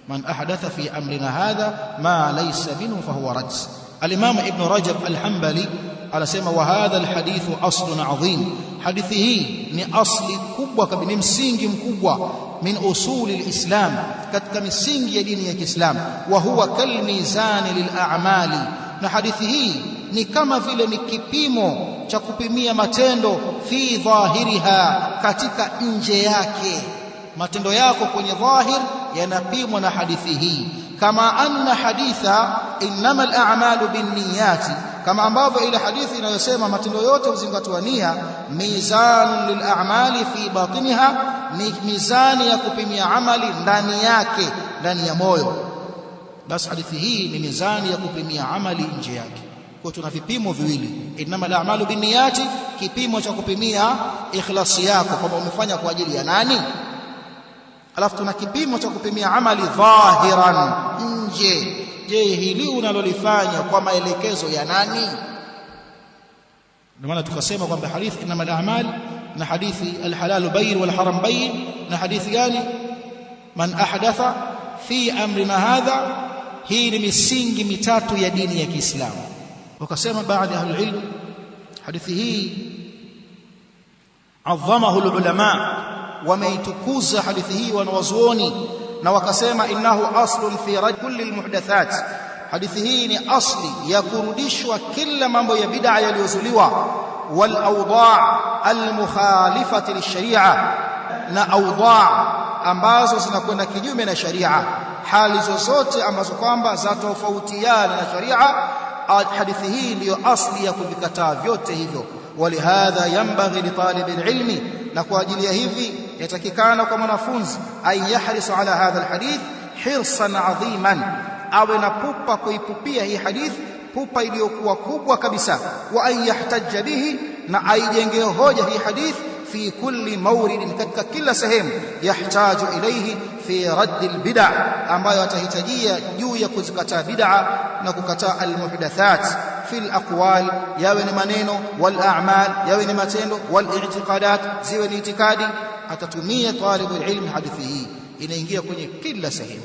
man ahdatha fi amrina hadha ma laysa minhu fahuwa rad. Al-Imam Ibn Rajab Al-Hanbali anasema wa hadha al-hadithu aslun adhim, hadithi hii ni asli kubwa kabisa, ni msingi mkubwa min usuli al-Islam, katika misingi ya dini ya Kiislamu. Wa huwa kal mizani lil a'mali, na hadithi hii ni kama vile ni kipimo cha kupimia matendo fi dhahiriha, katika nje yake. Matendo yako kwenye dhahir yanapimwa na hadithi hii. Kama anna haditha innamal a'malu binniyati, kama ambavyo ile hadithi inayosema matendo yote huzingatiwa nia, mizanun lil a'mali fi batiniha, ni mizani ya kupimia amali ndani yake, ndani ya moyo. Basi hadithi hii ni mizani ya kupimia amali nje yake. Kwa tuna vipimo viwili, innamal a'malu binniyati, kipimo cha kupimia ikhlasi yako kwamba umefanya kwa ajili ya nani, alafu tuna kipimo cha kupimia amali dhahiran, nje. Je, hili unalolifanya kwa maelekezo ya nani? Ndio maana tukasema kwamba hadithi innamal a'mal na hadithi alhalalu bayin wal haram bayin, na hadithi gani? Man ahdatha fi amrina hadha. Hii ni misingi mitatu ya dini ya Kiislamu. Wakasema baadhi ya ahlul ilm, hadithi hii adhamahu ulama, wameitukuza hadithi hii wanawazuoni, na wakasema innahu aslun fi rad kulli almuhdathat, hadithi hii ni asli ya kurudishwa kila mambo ya bid'a yaliyozuliwa, wal awda' almukhalifati lisharia, na awda' ambazo zinakwenda kinyume na sharia, hali zozote ambazo kwamba zatofautiana na sharia, hadithi hii ndiyo asli ya kuvikataa vyote hivyo. Walihadha yanbaghi li talib alilmi, na kwa ajili ya hivi yatakikana kwa mwanafunzi ay yahrisu ala hadha alhadith hirsan adhiman, awe na pupa kuipupia hii hadithi, pupa iliyokuwa kubwa kabisa. Wa an yahtajja bihi, na aijengee hoja hii hadithi fi kulli mawridin, katika kila sehemu yahtaju ilayhi fi radd albid'a, ambayo atahitajia juu ya kuzikataa bid'a na kukataa almuhdathat fi alaqwal, yawe ni maneno, wal a'mal, yawe ni matendo, wal i'tiqadat, ziwe ni itikadi. Atatumia talibul ilmi hadithi hii, inaingia kwenye kila sehemu.